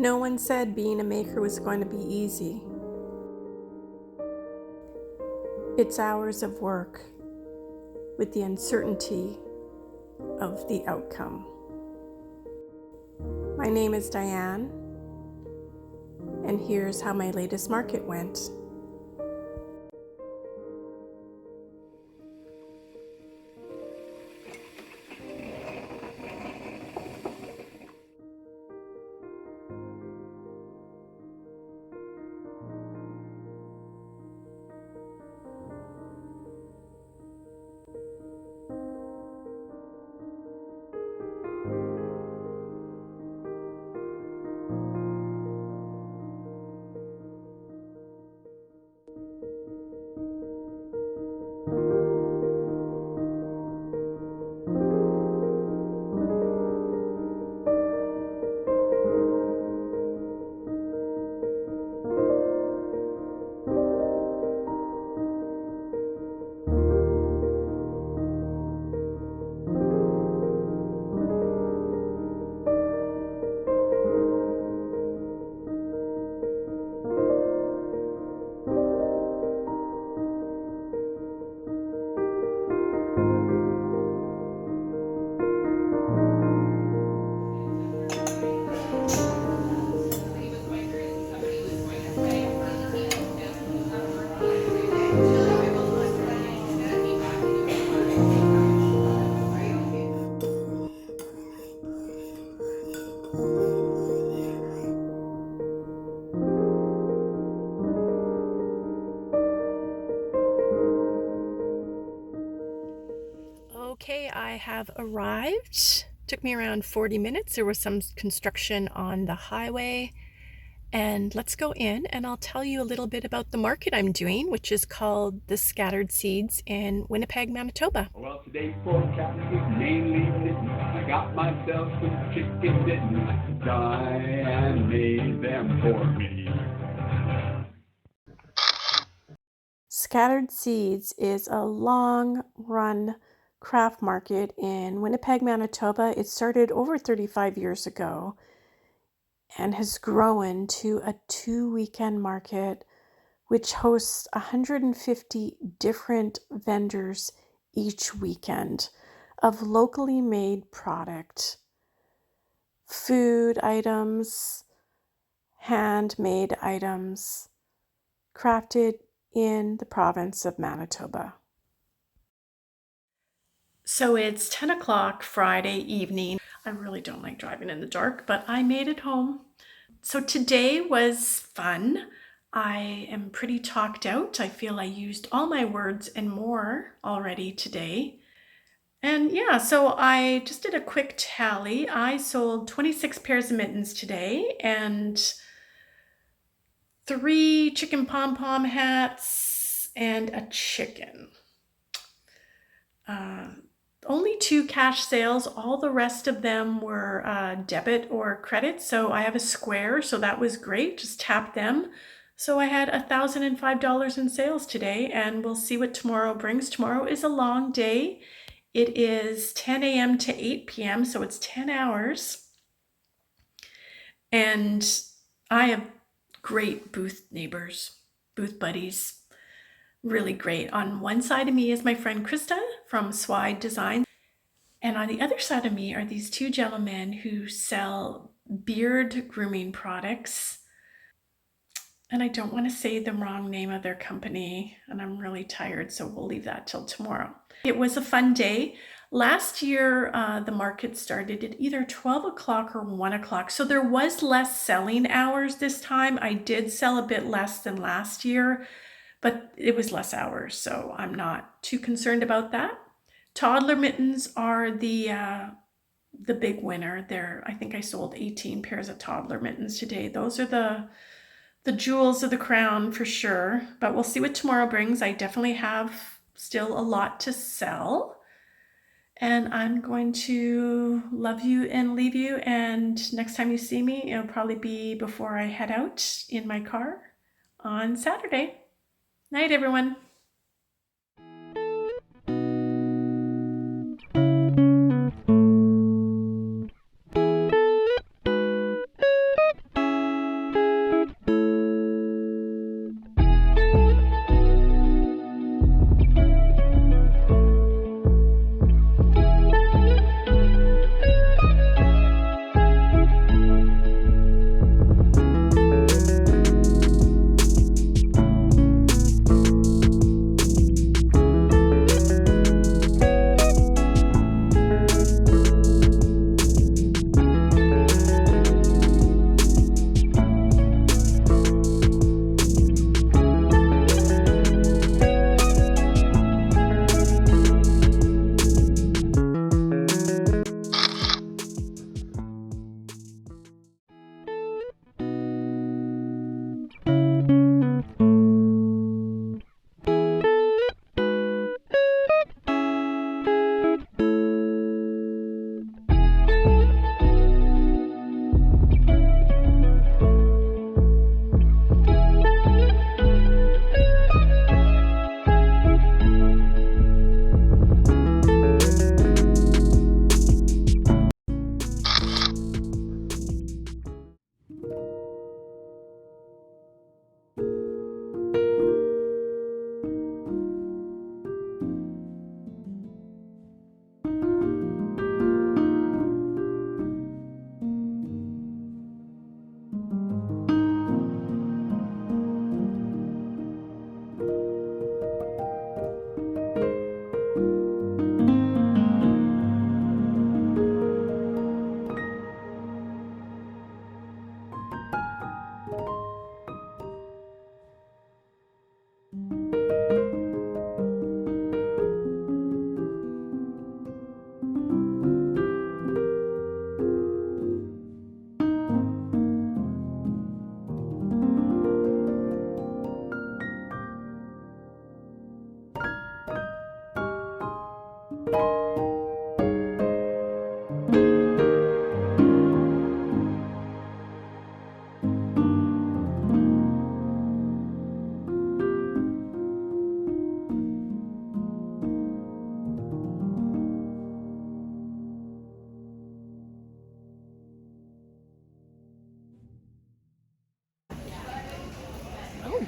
No one said being a maker was going to be easy. It's hours of work with the uncertainty of the outcome. My name is Diane, and here's how my latest market went. Okay, I have arrived. Took me around 40 minutes. There was some construction on the highway. And let's go in and I'll tell you a little bit about the market I'm doing, which is called The Scattered Seeds in Winnipeg, Manitoba. Well, today's forecast is mainly knitting. I got myself some chicken mittens. Diane made them for me. Scattered Seeds is a long-run craft market in Winnipeg, Manitoba. It started over 35 years ago and has grown to a 2-weekend market which hosts 150 different vendors each weekend of locally made product, food items, handmade items, crafted in the province of Manitoba. So it's 10 o'clock Friday evening. I really don't like driving in the dark, but I made it home. So today was fun. I am pretty talked out. I feel I used all my words and more already today. And yeah, so I just did a quick tally. I sold 26 pairs of mittens today and 3 chicken pom-pom hats and a chicken. Only 2 cash sales. All the rest of them were debit or credit. So I have a Square, so that was great. Just tap them. So I had $1,005 in sales today, and we'll see what tomorrow brings. Tomorrow is a long day. It is 10 a.m. to 8 p.m., so it's 10 hours. And I have great booth neighbors, booth buddies. Really great. On one side of me is my friend Krista from Swai Designs. And on the other side of me are these 2 gentlemen who sell beard grooming products. And I don't want to say the wrong name of their company, and I'm really tired, so we'll leave that till tomorrow. It was a fun day. Last year, the market started at either 12 o'clock or 1 o'clock, so there was less selling hours this time. I did sell a bit less than last year, but it was less hours, so I'm not too concerned about that. Toddler mittens are the big winner there. I think I sold 18 pairs of toddler mittens today. Those are the jewels of the crown for sure, but we'll see what tomorrow brings. I definitely have still a lot to sell, and I'm going to love you and leave you, and next time you see me, it'll probably be before I head out in my car on Saturday. Night, everyone.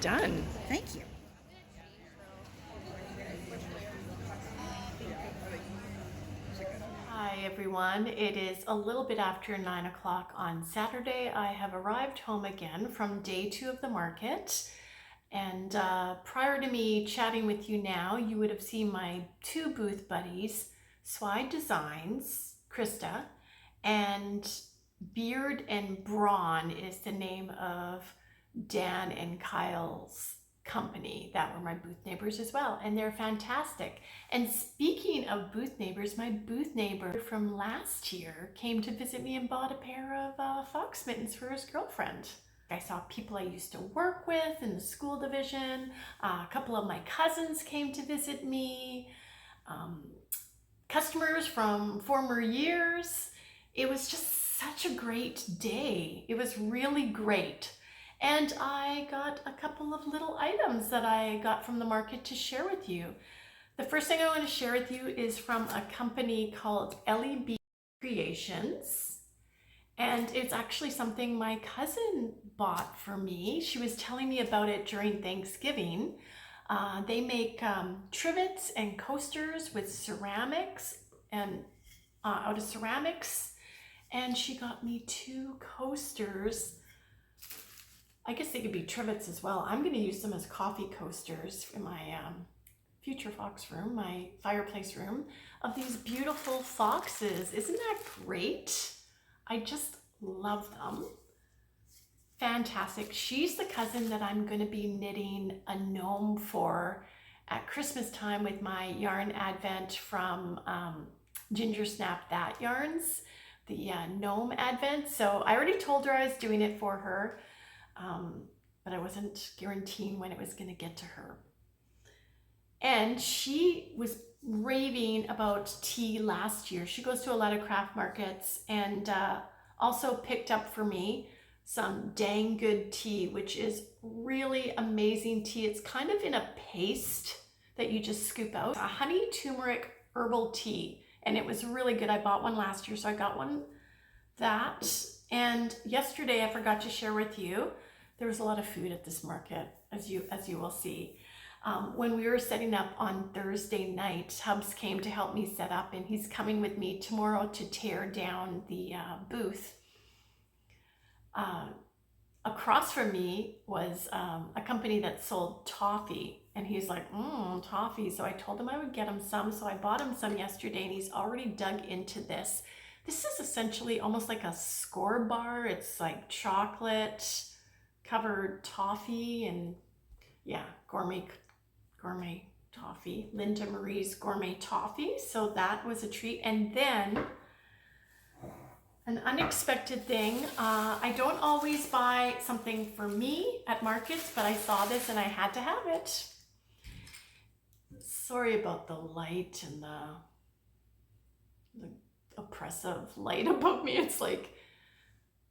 done. Thank you. Hi everyone, it is a little bit after 9 o'clock on Saturday. I have arrived home again from day 2 of the market, and prior to me chatting with you now, you would have seen my 2 booth buddies, Swai Designs, Krista, and Beard and Brawn is the name of Dan and Kyle's company that were my booth neighbors as well, and they're fantastic. And speaking of booth neighbors, my booth neighbor from last year came to visit me and bought a pair of fox mittens for his girlfriend. I saw people I used to work with in the school division. A couple of my cousins came to visit me. Customers from former years. It was just such a great day. It was really great. And I got a couple of little items that I got from the market to share with you. The first thing I want to share with you is from a company called Ellie Bee Creations. And it's actually something my cousin bought for me. She was telling me about it during Thanksgiving. They make trivets and coasters with ceramics and out of ceramics. And she got me 2 coasters. I guess they could be trivets as well. I'm going to use them as coffee coasters in my future fox room, my fireplace room, of these beautiful foxes. Isn't that great? I just love them. Fantastic. She's the cousin that I'm going to be knitting a gnome for at Christmas time with my yarn advent from Ginger Snap That Yarns, the gnome advent. So I already told her I was doing it for her. But I wasn't guaranteeing when it was going to get to her. And she was raving about tea last year. She goes to a lot of craft markets, and also picked up for me some dang good tea, which is really amazing tea. It's kind of in a paste that you just scoop out. A honey turmeric herbal tea, and it was really good. I bought one last year, so I got one that. And yesterday I forgot to share with you, there was a lot of food at this market, as you will see. When we were setting up on Thursday night, Hubs came to help me set up, and he's coming with me tomorrow to tear down the booth. Across from me was a company that sold toffee, and he's like, toffee. So I told him I would get him some. So I bought him some yesterday, and he's already dug into this. This is essentially almost like a score bar. It's like chocolate covered toffee, and yeah, gourmet toffee, Linda Marie's gourmet toffee. So that was a treat. And then an unexpected thing. I don't always buy something for me at markets, but I saw this and I had to have it. Sorry about the light and the oppressive light above me. It's like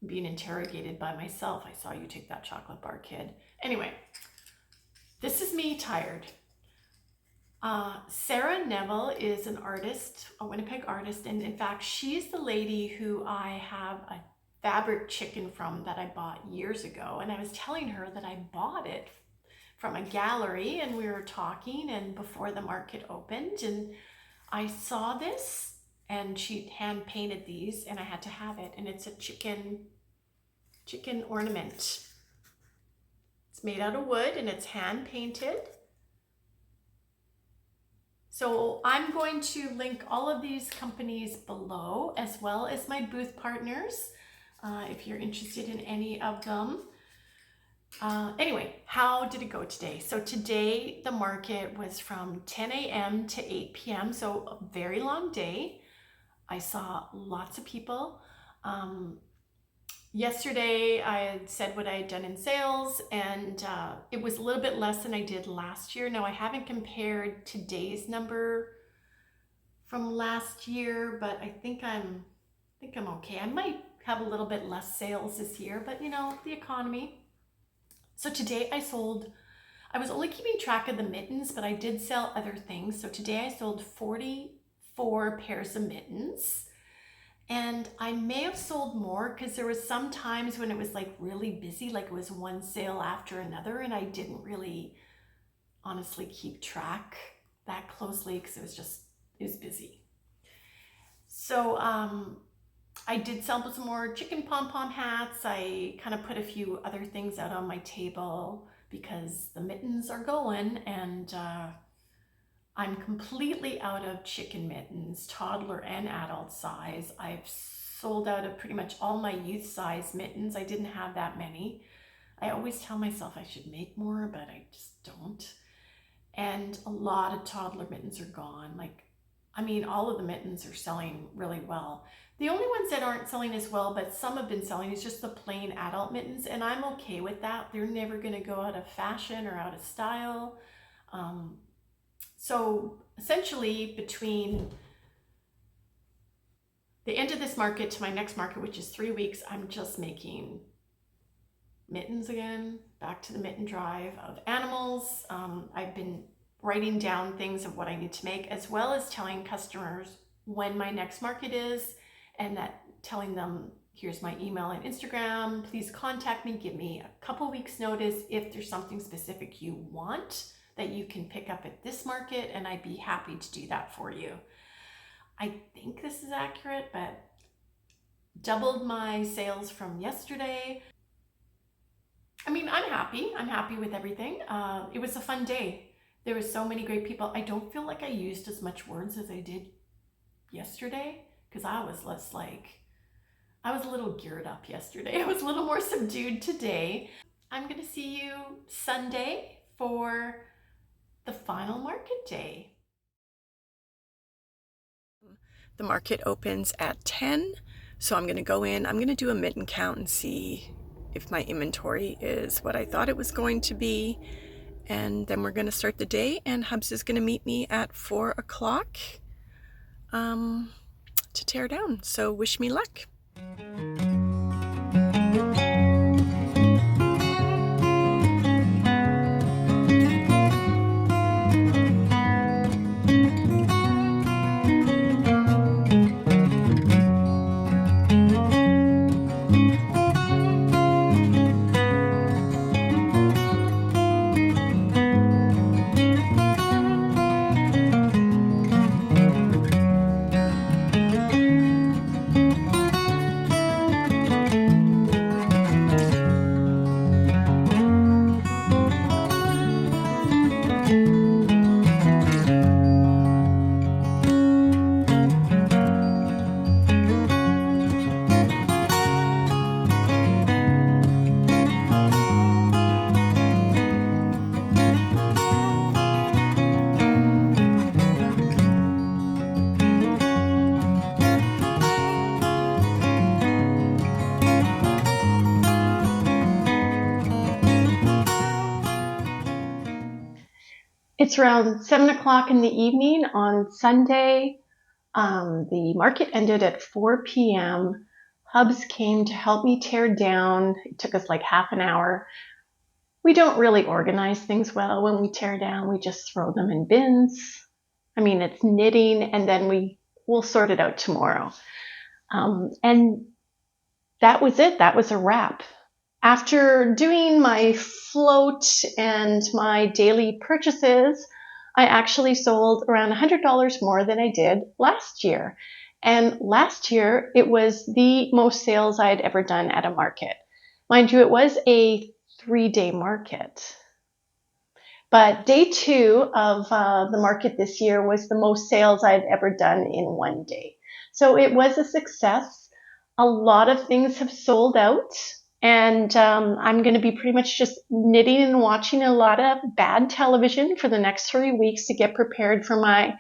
being interrogated by myself. I saw you take that chocolate bar, kid. Anyway, this is me tired. Sarah Neville is an artist, a Winnipeg artist, and in fact, she's the lady who I have a fabric chicken from that I bought years ago. And I was telling her that I bought it from a gallery, and we were talking, and before the market opened, and I saw this, and she hand painted these, and I had to have it. And it's a chicken ornament. It's made out of wood, and it's hand painted. So I'm going to link all of these companies below, as well as my booth partners, if you're interested in any of them. Anyway, how did it go today? So today the market was from 10 a.m. to 8 p.m. So a very long day. I saw lots of people. Yesterday I had said what I had done in sales, and it was a little bit less than I did last year. Now I haven't compared today's number from last year, but I think I'm okay. I might have a little bit less sales this year, but you know, the economy. So today I was only keeping track of the mittens, but I did sell other things. So today I sold 44 pairs of mittens. And I may have sold more because there was some times when it was like really busy, like it was one sale after another, and I didn't really honestly keep track that closely because it was busy. So I did sell some more chicken pom-pom hats. I kind of put a few other things out on my table because the mittens are going, and I'm completely out of chicken mittens, toddler and adult size. I've sold out of pretty much all my youth size mittens. I didn't have that many. I always tell myself I should make more, but I just don't. And a lot of toddler mittens are gone. Like, I mean, all of the mittens are selling really well. The only ones that aren't selling as well, but some have been selling, is just the plain adult mittens, and I'm okay with that. They're never going to go out of fashion or out of style. So essentially, between the end of this market to my next market, which is 3 weeks, I'm just making mittens again, back to the mitten drive of animals. I've been writing down things of what I need to make, as well as telling customers when my next market is, and that telling them, here's my email and Instagram, please contact me, give me a couple weeks notice if there's something specific you want that you can pick up at this market, and I'd be happy to do that for you. I think this is accurate, but doubled my sales from yesterday. I mean, I'm happy with everything. It was a fun day. There were so many great people. I don't feel like I used as much words as I did yesterday, because I was a little geared up yesterday. I was a little more subdued today. I'm gonna see you Sunday for the final market day. The market opens at 10, so I'm gonna go in, I'm gonna do a mitten count and see if my inventory is what I thought it was going to be. And then we're gonna start the day, and Hubs is gonna meet me at 4 o'clock to tear down. So wish me luck. It's around 7 o'clock in the evening on Sunday. The market ended at 4 p.m. Hubs came to help me tear down. It took us like half an hour. We don't really organize things well when we tear down. We just throw them in bins. I mean, it's knitting, and then we'll sort it out tomorrow. And that was it. That was a wrap. After doing my float and my daily purchases, I actually sold around $100 more than I did last year. And last year, it was the most sales I had ever done at a market. Mind you, it was a 3-day market. But day 2 of the market this year was the most sales I had ever done in 1 day. So it was a success. A lot of things have sold out. And I'm going to be pretty much just knitting and watching a lot of bad television for the next 3 weeks to get prepared for my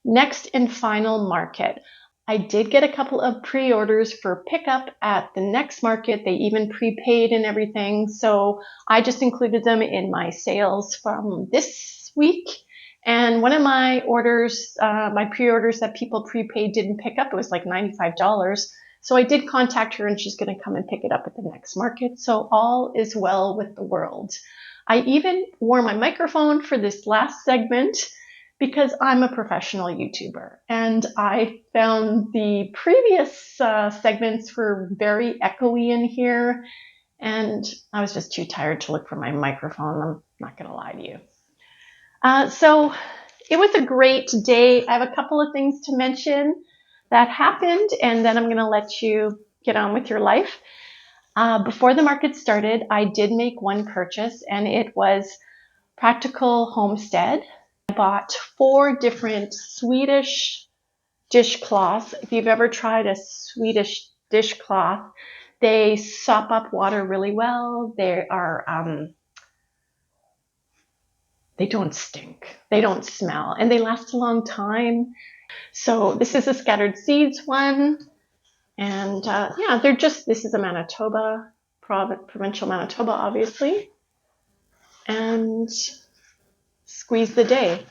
next and final market. I did get a couple of pre-orders for pickup at the next market. They even prepaid and everything. So I just included them in my sales from this week. And one of my orders, my pre-orders that people prepaid didn't pick up. It was like $95. So I did contact her, and she's going to come and pick it up at the next market. So all is well with the world. I even wore my microphone for this last segment because I'm a professional YouTuber, and I found the previous segments were very echoey in here, and I was just too tired to look for my microphone. I'm not going to lie to you. So it was a great day. I have a couple of things to mention that happened, and then I'm going to let you get on with your life. Before the market started, I did make one purchase, and it was Practical Homestead. I bought 4 different Swedish dishcloths. If you've ever tried a Swedish dishcloth, they sop up water really well. They are, they don't stink. They don't smell, and they last a long time. So this is a scattered seeds one. And yeah, this is a Manitoba, provincial Manitoba, obviously. And squeeze the day.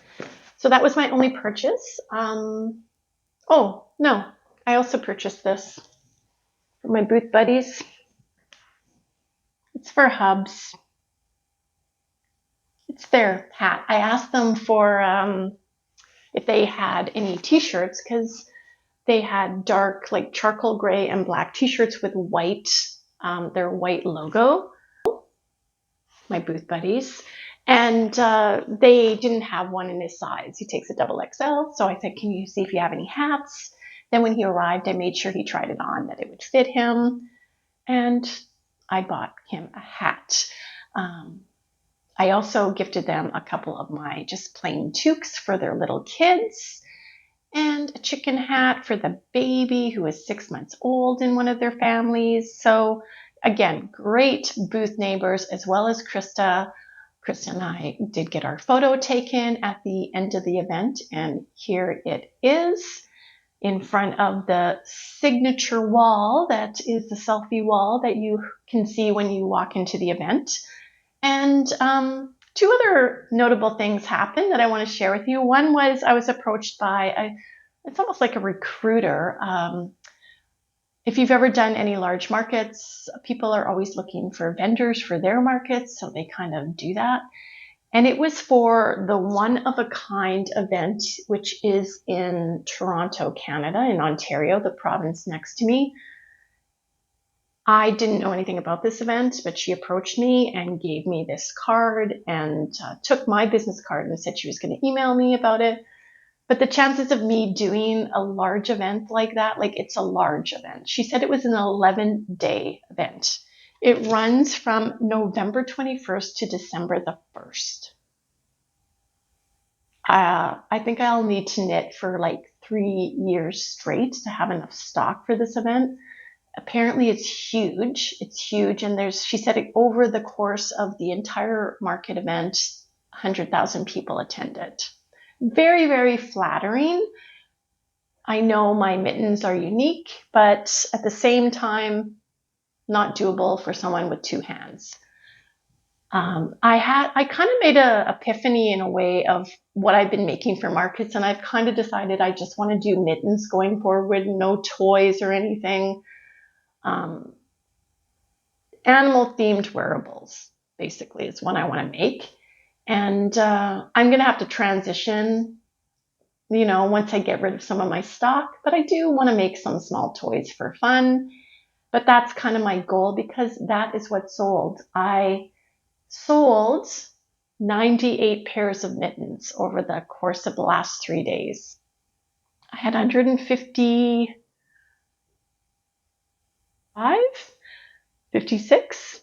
So that was my only purchase. Oh, no, I also purchased this for my booth buddies. It's for hubs. It's their hat. I asked them for if they had any t-shirts, because they had dark, like charcoal gray and black t-shirts with white, their white logo, my booth buddies. And they didn't have one in his size. He takes a XXL. So I said, can you see if you have any hats? Then when he arrived, I made sure he tried it on, that it would fit him. And I bought him a hat. I also gifted them a couple of my just plain toques for their little kids, and a chicken hat for the baby who is 6 months old in one of their families. So again, great booth neighbors, as well as Krista. Krista and I did get our photo taken at the end of the event, and here it is in front of the signature wall that is the selfie wall that you can see when you walk into the event. And 2 other notable things happened that I want to share with you. One was I was approached by it's almost like a recruiter. If you've ever done any large markets, people are always looking for vendors for their markets, so they kind of do that. And it was for the One of a Kind event, which is in Toronto, Canada, in Ontario, the province next to me. I didn't know anything about this event, but she approached me and gave me this card, and took my business card and said she was going to email me about it. But the chances of me doing a large event like that, like it's a large event. She said it was an 11-day event. It runs from November 21st to December the 1st. I think I'll need to knit for like 3 years straight to have enough stock for this event. Apparently it's huge. It's huge. And she said it, over the course of the entire market event, 100,000 people attended. Very, very flattering. I know my mittens are unique, but at the same time, not doable for someone with 2 hands. I kind of made an epiphany in a way of what I've been making for markets, and I've kind of decided I just want to do mittens going forward, no toys or anything. Animal themed wearables, basically, is what I want to make. And I'm going to have to transition, once I get rid of some of my stock, but I do want to make some small toys for fun. But that's kind of my goal, because that is what sold. I sold 98 pairs of mittens over the course of the last 3 days. I had 155, 56.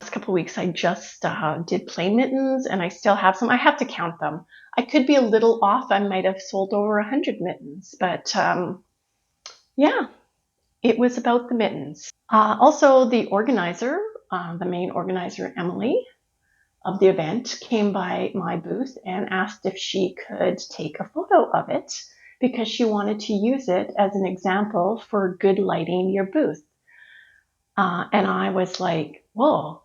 Last couple of weeks I just did plain mittens, and I still have some. I have to count them. I could be a little off. I might have sold over 100 mittens, but yeah, it was about the mittens. Also, the organizer, the main organizer, Emily, of the event, came by my booth and asked if she could take a photo of it, because she wanted to use it as an example for good lighting your booth. And I was like, whoa,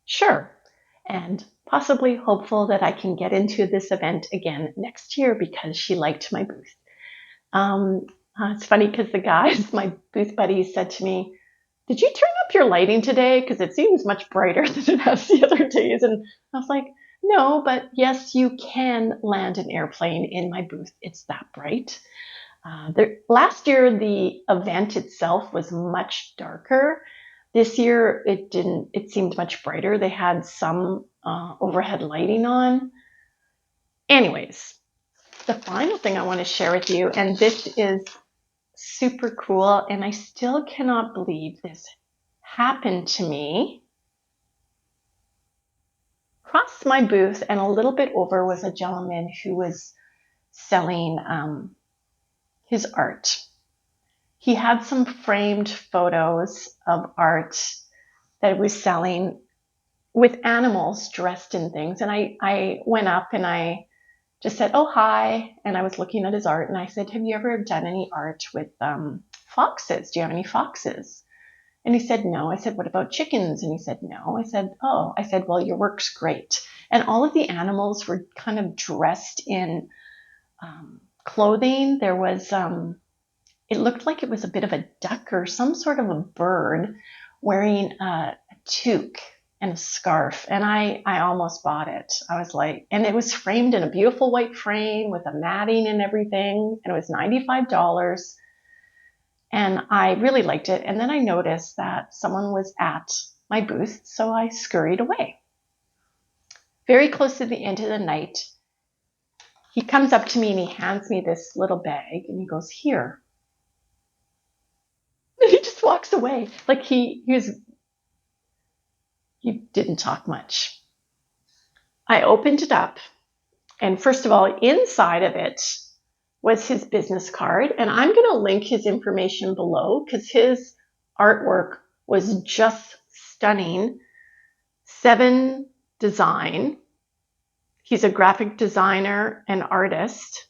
sure. And possibly hopeful that I can get into this event again next year, because she liked my booth. It's funny because the guys, my booth buddies, said to me, did you turn up your lighting today? Because it seems much brighter than it has the other days. And I was like, No, but yes, you can land an airplane in my booth. It's that bright. Last year, the event itself was much darker. This year, it didn't. It seemed much brighter. They had some overhead lighting on. Anyways, the final thing I want to share with you, and this is super cool, and I still cannot believe this happened to me. Across my booth and a little bit over was a gentleman who was selling his art. He had some framed photos of art that he was selling with animals dressed in things. And I went up and I just said, oh, hi. And I was looking at his art and I said, have you ever done any art with foxes? Do you have any foxes? And he said, no. I said, what about chickens? And he said, no. I said, oh. I said, well, your work's great. And all of the animals were kind of dressed in clothing. There was, it looked like it was a bit of a duck or some sort of a bird wearing a toque and a scarf. And I almost bought it. I was like, and it was framed in a beautiful white frame with a matting and everything. And it was $95. And I really liked it. And then I noticed that someone was at my booth, so I scurried away. Very close to the end of the night, he comes up to me and he hands me this little bag and he goes, here. And he just walks away. Like he didn't talk much. I opened it up, and first of all, inside of it was his business card, and I'm going to link his information below because his artwork was just stunning. Tsevende Design. He's a graphic designer and artist.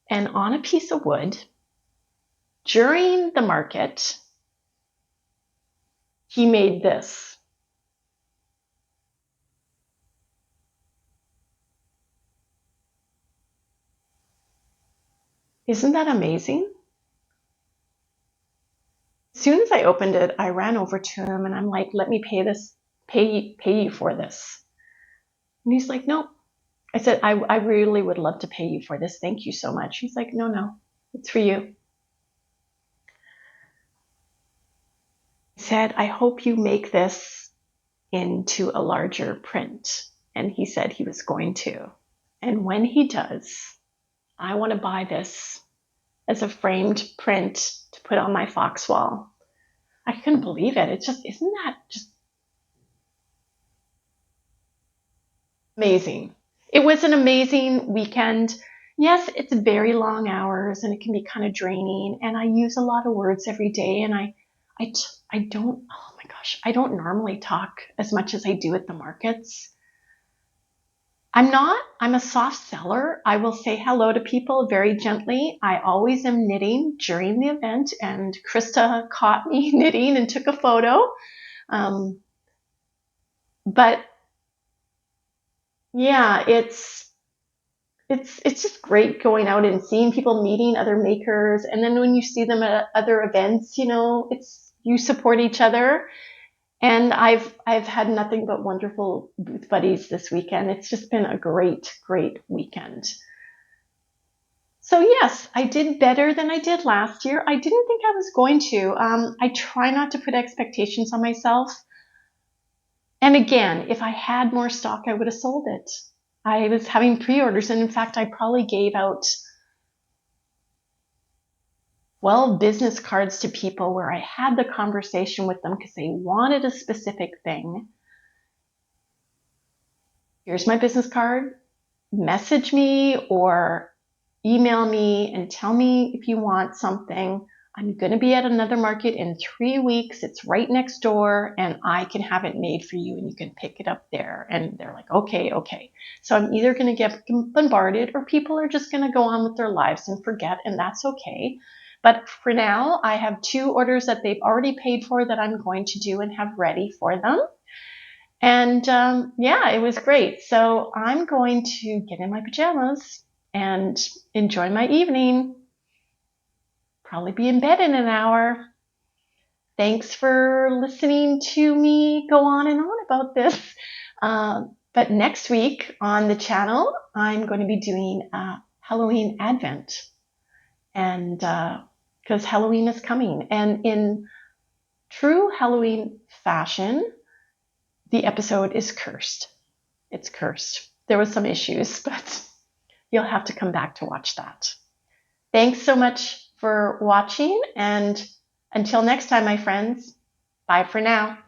And on a piece of wood, during the market, he made this. Isn't that amazing? As soon as I opened it, I ran over to him and I'm like, let me pay you for this. And he's like, no. I said, I really would love to pay you for this. Thank you so much. He's like, no, it's for you. He said, I hope you make this into a larger print. And he said he was going to. And when he does, I want to buy this as a framed print to put on my fox wall. I couldn't believe it. It's just, isn't that just amazing? It was an amazing weekend. Yes, it's very long hours and it can be kind of draining. And I use a lot of words every day. And I don't, oh my gosh, I don't normally talk as much as I do at the markets. I'm a soft seller. I will say hello to people very gently. I always am knitting during the event, and Krista caught me knitting and took a photo. But yeah, it's just great going out and seeing people, meeting other makers. And then when you see them at other events, you support each other. And I've had nothing but wonderful booth buddies this weekend. It's just been a great, great weekend. So yes, I did better than I did last year. I didn't think I was going to. I try not to put expectations on myself. And again, if I had more stock, I would have sold it. I was having pre-orders, and in fact, I probably gave out 12 business cards to people where I had the conversation with them because they wanted a specific thing. Here's my business card. Message me or email me and tell me if you want something. I'm going to be at another market in 3 weeks. It's right next door, and I can have it made for you and you can pick it up there. And they're like, okay. So I'm either going to get bombarded or people are just going to go on with their lives and forget, and that's okay. But for now, I have 2 orders that they've already paid for that I'm going to do and have ready for them. And yeah, it was great. So I'm going to get in my pajamas and enjoy my evening. Probably be in bed in an hour. Thanks for listening to me go on and on about this. But next week on the channel, I'm going to be doing a Halloween Advent. And because Halloween is coming. And in true Halloween fashion, the episode is cursed. It's cursed. There was some issues, but you'll have to come back to watch that. Thanks so much for watching. And until next time, my friends, bye for now.